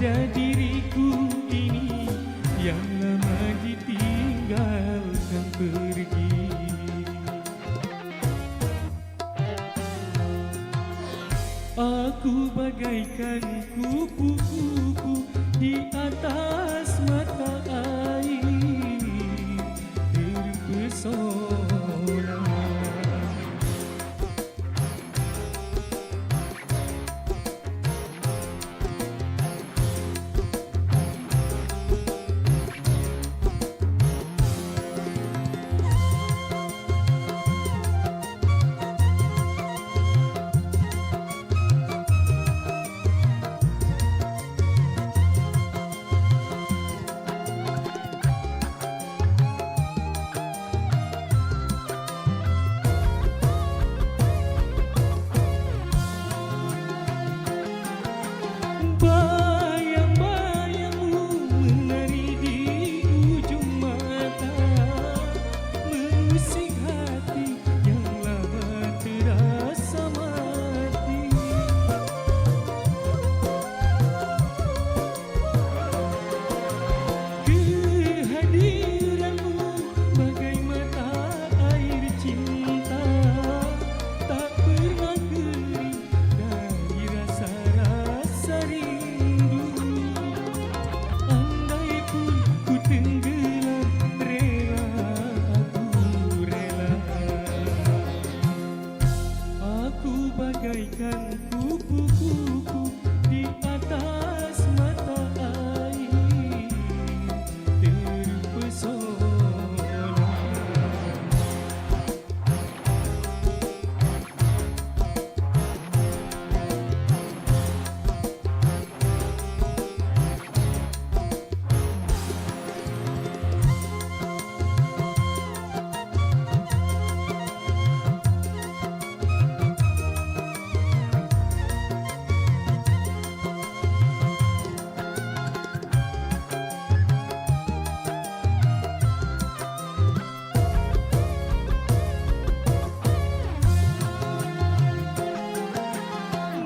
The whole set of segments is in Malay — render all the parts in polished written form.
pada diriku ini yang lama ditinggalkan pergi. Aku bagaikan kupu-kupu di atas mata air, terpesona. Bayang-bayangmu menari di ujung mata, mengusik hati yang lama terasa mati. Kehadiranmu bagai mata air cinta, tak pernah kering dari rasa-rasa rindu. Andai pun ku tenggelam, rela aku rela. Aku bagaikan kupu-kupu di atas mata air, terpesona.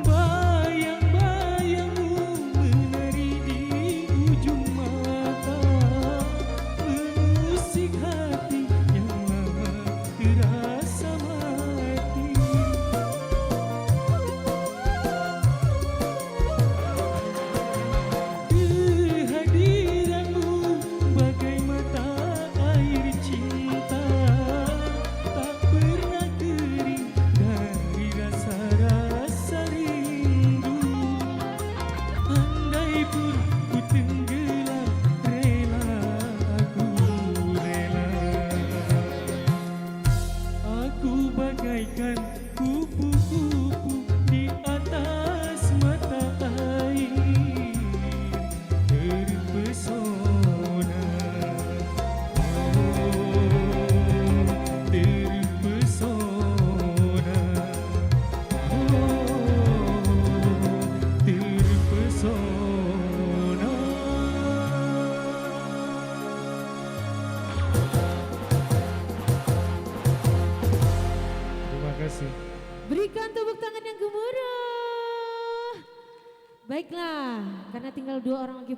Bayang-bayangmu menari di ujung mata, mengusik hati yang lama terasa mati. Kehadiranmu bagai mata air cinta, tak pernah kering dari rasa-rasa rindu. Andai pun ku tenggelam, rela aku rela. Aku bagaikan kupu-kupu di atas mata air, terpesona. Oh, terpesona. Oh, terpesona. Terima kasih. Berikan tepuk tangan yang gemuruh. Baiklah, karena tinggal 2 orang lagi